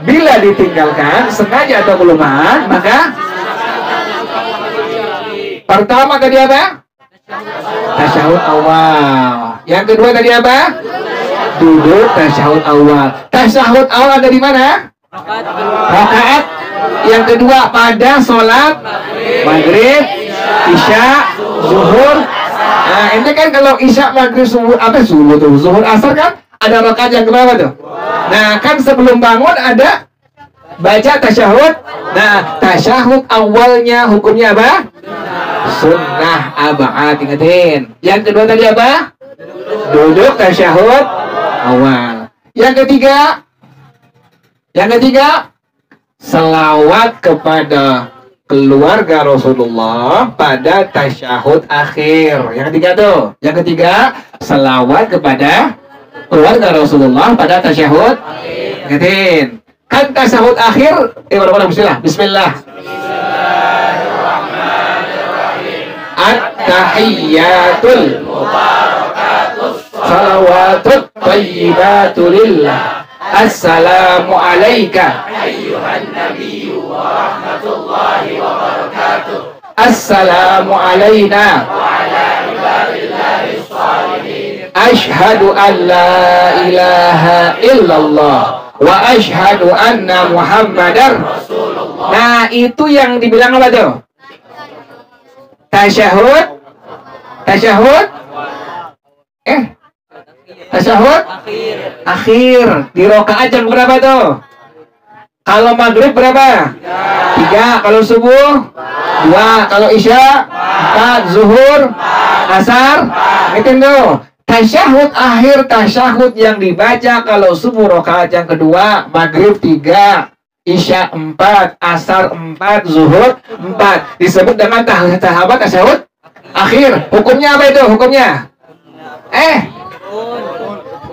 Bila ditinggalkan sengaja atau kelupaan maka pertama tadi apa? Tasyahud awal. Yang kedua tadi apa? Duduk tasyahud awal. Tasyahud awal ada di mana? Rakaat. Yang kedua pada sholat maghrib, isya, zuhur. Nah, ini kan kalau isya, maghrib, subuh, apa subuh tuh? Zuhur, asar kan? Ada rakaat yang berapa tuh? Nah, kan sebelum bangun ada baca tasyahud. Nah, tasyahud awalnya hukumnya apa? Sunnah abad. Ingetin. Yang kedua tadi apa? Duduk tasyahud awal. Yang ketiga selawat kepada keluarga Rasulullah pada tasyahud akhir. Yang ketiga tuh. Yang ketiga selawat kepada keluarga Rasulullah pada tasyahud akhir. Ingetin. Kan tasyahud akhir. Bismillah. Bismillah. At-tahiyyatul mubarakatus salawatut thayyibatu lillah. Assalamu alayka ayyuhan nabiyyu wa rahmatullahi wa barakatuh. Assalamu alayna wa ala ibadillahis shalihin. Ashhadu an la ilaha illallah wa ashhadu anna Muhammadar Rasulullah. Nah, itu yang dibilang apa tuh? Tasyahud tasyahud akhir di rakaat yang berapa tuh? Kalau maghrib berapa? 3. Kalau subuh 2. Kalau isya 4. Zuhur, asar, itu tuh. Tasyahud akhir, tasyahud yang dibaca kalau subuh rakaat yang kedua, maghrib 3, isya 4, asar 4, zuhur 4. Disebut dengan tahabat tasyahud akhir. Hukumnya apa itu? Hukumnya?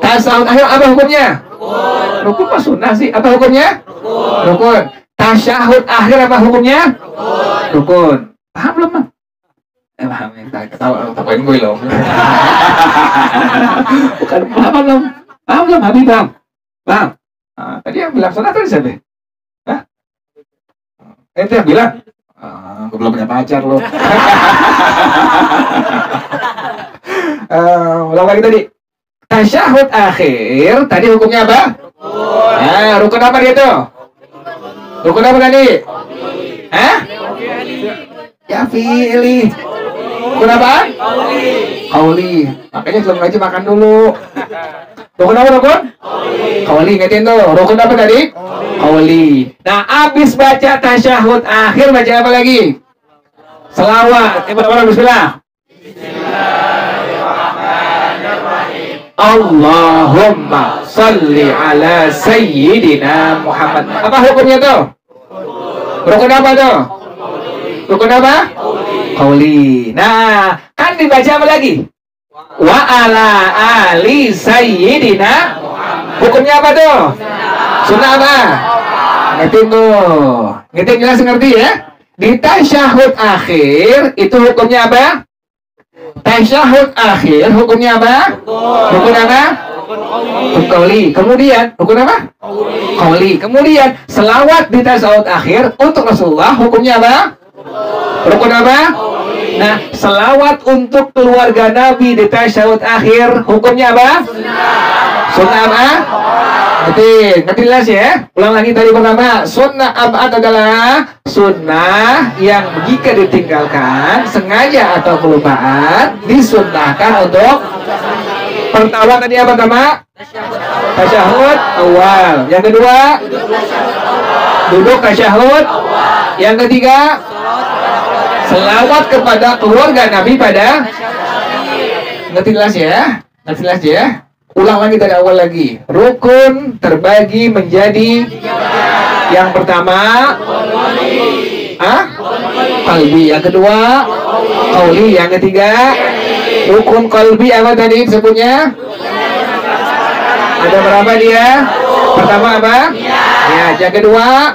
Tasyahud akhir apa hukumnya? Rukun mah sunnah sih. Apa hukumnya? Rukun. Tasyahud akhir apa hukumnya? Rukun. Paham belum, Bang? Paham ya. Tawain gue loh. Bukan paham belum? Paham belum, Habib? Paham? Tadi yang bilang sunnah tadi siapa? Hah? Itu yang bilang? Gue belum punya pacar loh. Ulang lagi tadi. Tasyahud akhir tadi hukumnya apa? Rukun apa gitu? Rukun apa tadi? Hah? Ya fi'li. Rukun apa? Qauli. Makanya sebelum ngaji makan dulu. Rukun apa rukun? Qauli, ingetin tuh. Rukun apa tadi? Qauli. Nah, abis baca tasyahud akhir baca apa lagi? Selawat. Pertama bismillah. Allahumma salli ala sayyidina Muhammad. Apa hukumnya tuh? Rukun apa tuh? Rukun apa? Qauli. Nah, kan dibaca apa lagi? Wa ala ali sayyidina. Hukumnya apa tuh? Sunnah apa? Ngertiin tuh. Ngertiin jelas ngerti ya? Di tasyahud akhir itu hukumnya apa? Tasyahud akhir hukumnya apa? Rukun apa? Rukun qauli. Kemudian rukun apa? Qauli. Kemudian selawat di tasyahud akhir untuk Rasulullah hukumnya apa? Rukun apa? Nah, selawat untuk keluarga Nabi di tasyahud akhir hukumnya apa? Sunnah apa? Ngerti jelas ya? Ulang lagi tadi pertama. Sunnah abad adalah sunnah yang jika ditinggalkan sengaja atau kelupaan disunnahkan untuk pertama tadi apa pertama? Tasyahud awal. Yang kedua duduk tasyahud. Yang ketiga selawat kepada keluarga Nabi pada. Ngerti jelas ya? Ngerti jelas ya? Ulang lagi dari awal lagi. Rukun terbagi menjadi yang pertama qalbi, yang kedua qauli, yang ketiga rukun qalbi apa tadi disebutnya? Ada berapa dia? Pertama apa? Ya, yang kedua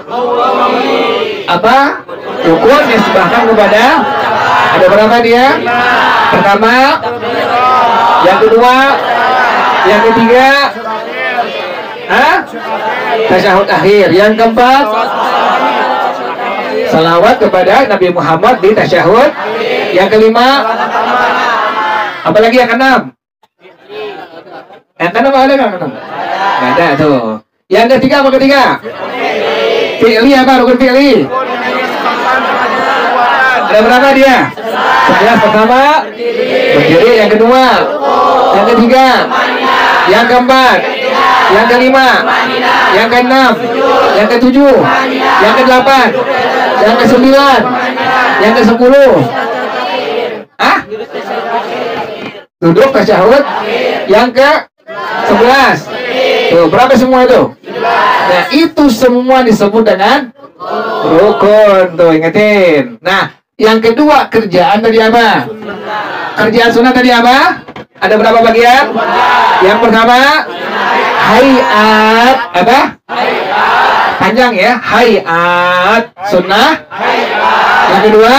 apa? Rukun yang disebahkan kepada. Ada berapa dia? Pertama, yang kedua, yang ketiga, tasyahud akhir. Yang keempat, salawat kepada Nabi Muhammad di tasyahud. Yang kelima, apalagi yang keenam? Yang keenam ada nggak keenam? Nggak ada tuh. Yang ketiga apa ketiga? Fi'li apa? Rukun fi'li. Ada berapa dia? 11 pertama berdiri, yang kedua, yang ketiga, yang keempat, yang kelima, yang keenam, yang ketujuh, yang kedelapan, yang kesembilan, yang kesepuluh. Duduk tasyahud yang ke-11. Tuh, berapa semua itu? Nah, itu semua disebut dengan rukun. Tuh, ingetin. Nah, yang kedua, kerjaan tadi apa? Kerjaan sunnah tadi apa? Ada berapa bagian? Yang pertama, hayat. Apa? Panjang ya. Hayat sunnah. Yang kedua,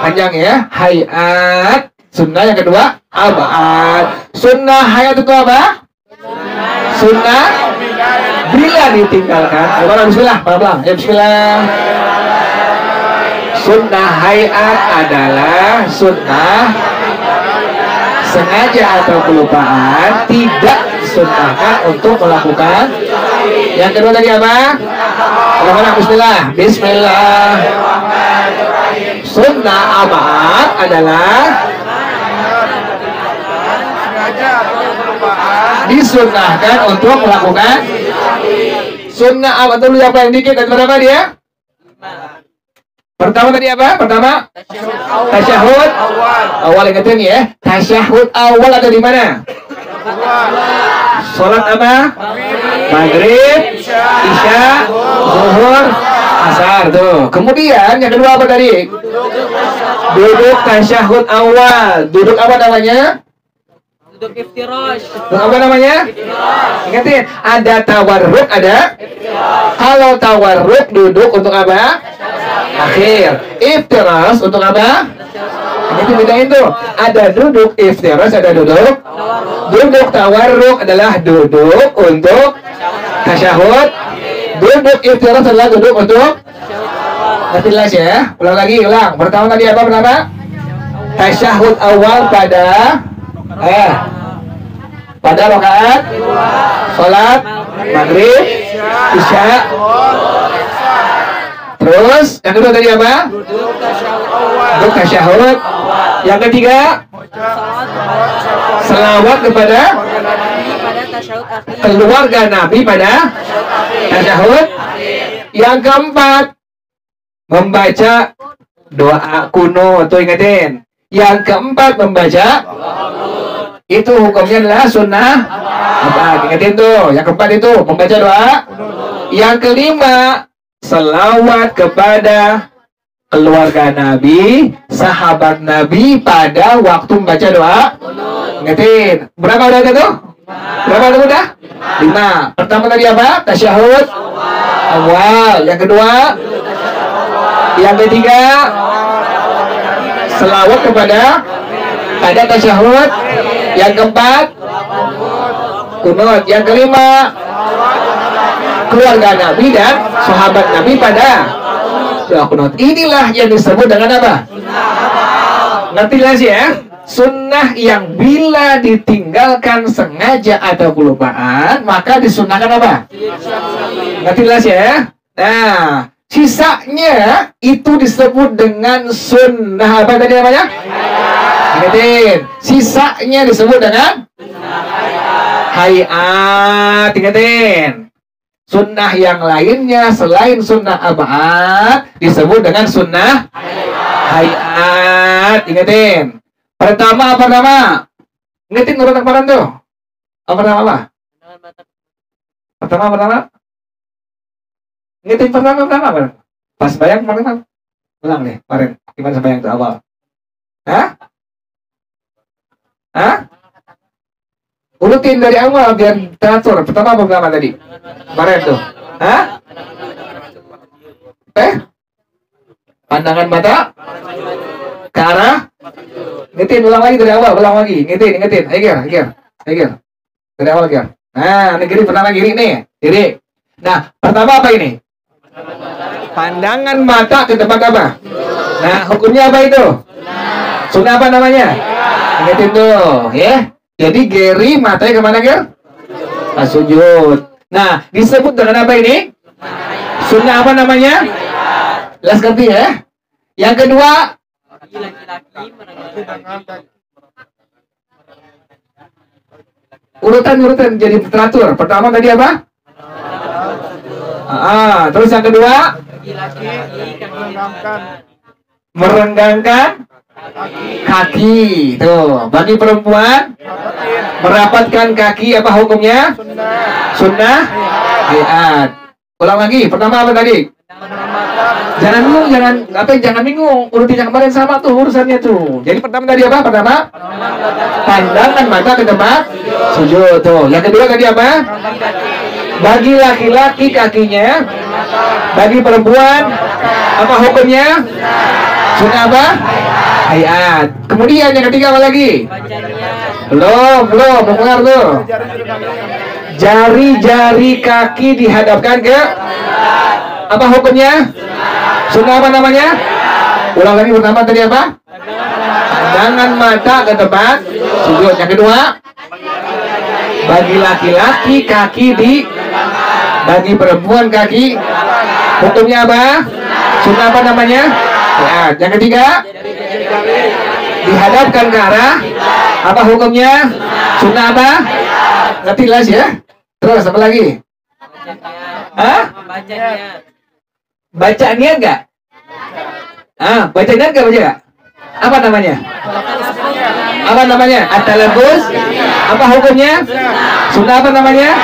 panjang ya. Hayat sunnah. Yang kedua, abad. Sunnah hayat itu apa? Sunnah bila ditinggalkan. Bismillah, pelan-pelan. Ya, bismillah. Sunnah hayat adalah sunnah sengaja atau kelupaan tidak disunnahkan untuk melakukan. Yang kedua tadi apa? Bismillah. Bismillah. Sunnah abad adalah disunnahkan untuk melakukan. Sunnah abad dulu apa yang dikit? Dan berapa dia? Pertama tadi apa? Pertama tasyahud awal, ingetin ya. Tasyahud awal ada di mana? Salat apa? Maghrib, Isya, Zuhur, Asar tuh. Kemudian yang kedua apa tadi? Duduk tasyahud awal. Duduk apa namanya? Duduk iftirash. Duduk apa namanya? Ingatin, ada tawarruk, ada. Kalau tawarruk duduk untuk apa? Akhir. Iftirash untuk apa? Itu bedain tuh. Ada duduk iftirash, ada duduk. Duduk tawarruk adalah duduk untuk tasyahud. Duduk iftirash adalah duduk untuk. Ngerti jelas ya? Ulang lagi, ulang. Pertama tadi apa? Pertama? Tasyahud awal pada pada rakaat salat maghrib, isya. Terus yang kedua tadi apa? Duduk tasyahud. Yang ketiga selawat kepada keluarga Nabi pada tasyahud. Yang keempat membaca doa kuno, tuh ingetin. Yang keempat membaca itu hukumnya adalah sunnah apa? Ingetin tuh. Yang keempat itu membaca doa. Yang kelima selawat kepada keluarga Nabi, sahabat Nabi pada waktu membaca doa. Ingetin. Berapa udah itu? Berapa udah? 5. Pertama tadi apa? Tasyahud awal. Yang kedua, yang ketiga selawat kepada pada tasyahud. Yang keempat kunut. Yang kelima keluarga Nabi dan sahabat Nabi pada doa kunut. Inilah yang disebut dengan apa? Ngerti lah sih ya? Sunnah yang bila ditinggalkan sengaja atau kelupaan maka disunnahkan apa? Ngerti lah sih ya? Nah, sisanya itu disebut dengan sunnah apa tadi namanya? Ingetin. Sisanya disebut dengan hayat. Ingetin. Sunnah yang lainnya selain sunnah abad disebut dengan sunnah hayat. Ingetin. Pertama apa nama? Ingetin urutan kemarin tuh. Apa nama apa? Pertama. Ingetin pertama. Pas bayang kemarin. Ulang deh kemarin. Gimana bayang itu awal? Hah? Urutin dari awal biar teratur. Pertama apa tadi? Kemarin tuh. Hah? Pandangan mata ke arah. Ingetin, ulang lagi dari awal. Ulang lagi. Ingetin. Ayo. Dari awal, Gir. Nah, ini kiri, pertama kiri nih. Kiri. Nah, pertama apa ini? Pandangan mata ke tempat apa? Nah, hukumnya apa itu? Sunnah apa namanya? Ingetin tuh, ya. Jadi geri matanya kemana, Gir? Sujud. Nah, disebut dengan apa ini? Sunnah apa namanya? Jelas ngerti ya? Yang kedua, urutan jadi teratur. Pertama tadi apa? Terus yang kedua, merenggangkan kaki. Tuh, bagi perempuan merapatkan kaki apa hukumnya? Sunnah hayat. Ulang lagi. Pertama apa tadi? Jangan bingung. Urutin yang kemarin sama tuh urusannya tuh. Jadi pertama tadi apa? Pertama pandangan mata ke tempat sujud tuh. Yang kedua tadi apa? Bagi laki-laki kakinya, bagi perempuan apa hukumnya? Sunnah apa? Hayat. Kemudian yang ketiga apa lagi? Belum keluar tuh. Jari-jari kaki dihadapkan ke apa hukumnya? Sunnah apa namanya? Ulang lagi. Pertama tadi apa? Pandangan mata ke tempat sujud. Yang kedua, bagi laki-laki kaki di, bagi perempuan kaki hukumnya apa? Sunnah apa namanya? Ya. Yang ketiga, dihadapkan ke arah apa hukumnya? Sunnah apa? Ngerti jelas ya? Terus apa lagi? Baca niat gak? Baca niat gak baca gak? Apa namanya? At-talaffuz. Apa hukumnya? Sunnah apa namanya?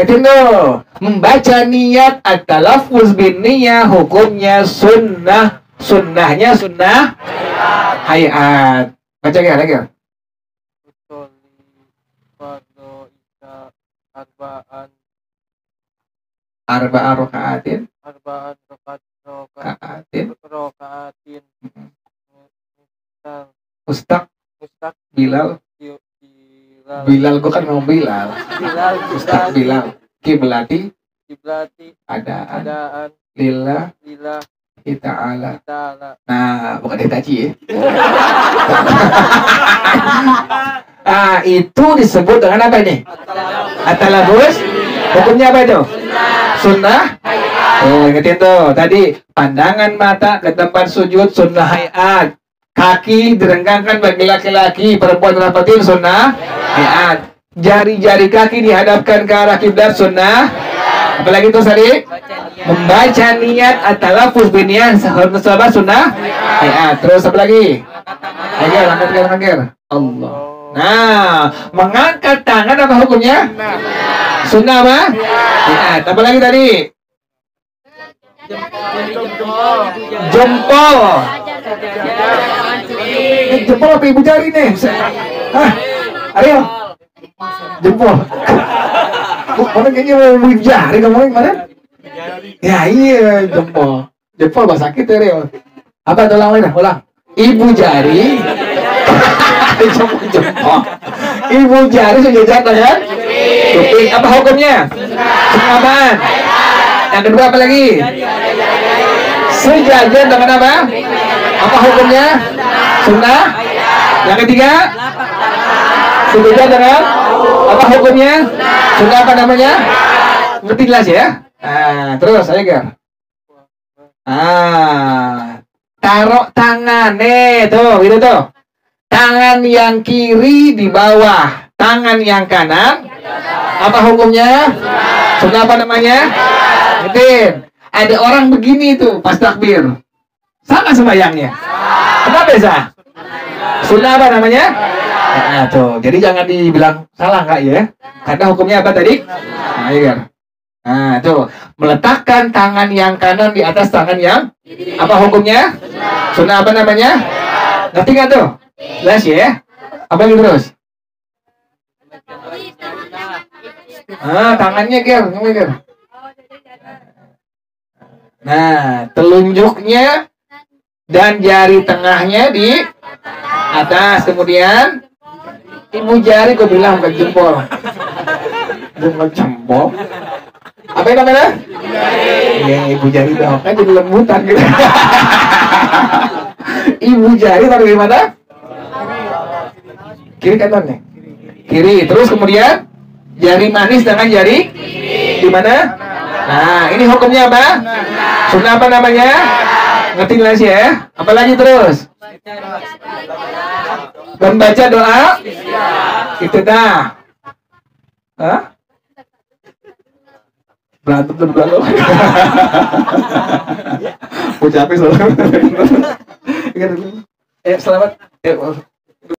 Ngertiin tuh. Membaca niat at-talaffuz bin niyah hukumnya sunnah. Sunnahnya sunnah hayat. Baca gak lagi? Arba'an rakaatin. arba'an Rakaatin. rokaatin Ustaq mustaq Bilal. bilal Bilal gua kan ngomong Bilal. bilal Ustaq Bilal. Kiblati kiblati adaan adaan lillahi lillahi ta'ala. ta'ala. Nah, bukan Hitachi ya. Itu disebut dengan apa ini? At-talabus. Hukumnya apa itu? Sunnah. Oh, ingetin tuh. Tadi pandangan mata ke tempat sujud sunnah hayat. Kaki direnggangkan bagi laki-laki, perempuan rapatin sunnah hayat. Jari-jari kaki dihadapkan ke arah kiblat sunnah. Apalagi itu tadi? Membaca niat at-talafuz biniyah sahabat sunnah hayat. Terus apa lagi? Angker. Allah. Nah, mengangkat tangan apa hukumnya? Sunnah apa? Hayat. Apa lagi tadi? Jempol. Jempol apa ibu jari nih? Hah? Ariel? Jempol. Mana kayaknya mau ibu jari ngomongin kemarin? Ya iya, jempol. Jempol bahasa kita Ariel. Apa tuh ulang? Ulang. Ibu jari. Jempol. Ibu jari sejajar dengan kuping. Apa hukumnya? Sunnah apaan? Yang kedua apa lagi? Sejajar dengan apa? Apa hukumnya? Sunnah. Yang ketiga? Sejajar dengan apa hukumnya? Sunnah apa namanya? Ngerti jelas ya? Nah, terus ayo Gar. Taruh tangan nih tuh, gitu tuh. Tangan yang kiri di bawah, tangan yang kanan. Apa hukumnya? Sunnah apa namanya? Ngertiin. Ada orang begini tuh pas takbir. Sama sembayangnya. Kenapa ya? Sunnah apa namanya? Nah, tuh. Jadi jangan dibilang salah nggak ya? Karena hukumnya apa tadi? Nah, iya. Nah, tuh. Meletakkan tangan yang kanan di atas tangan yang apa hukumnya? Sunnah apa namanya? Ngerti nggak tuh? Jelas ya? Apa lagi terus? Tangannya Ger, Ger. Nah, telunjuknya dan jari tengahnya di atas. Kemudian ibu jari kau bilang bukan jempol. Bukan jempol. Apa yang namanya? Iya, ibu jari dong. Kan jadi lembutan gitu. Ibu jari taruh di mana? Kiri kanan nih. Kiri. Terus kemudian jari manis dengan jari di mana? Nah, ini hukumnya apa? Sunnah apa namanya? Ngerti jelas ya? Apalagi terus? Membaca doa iftitah. Hah? Berantem tuh bukan lo. Ucapin selamat. Selamat.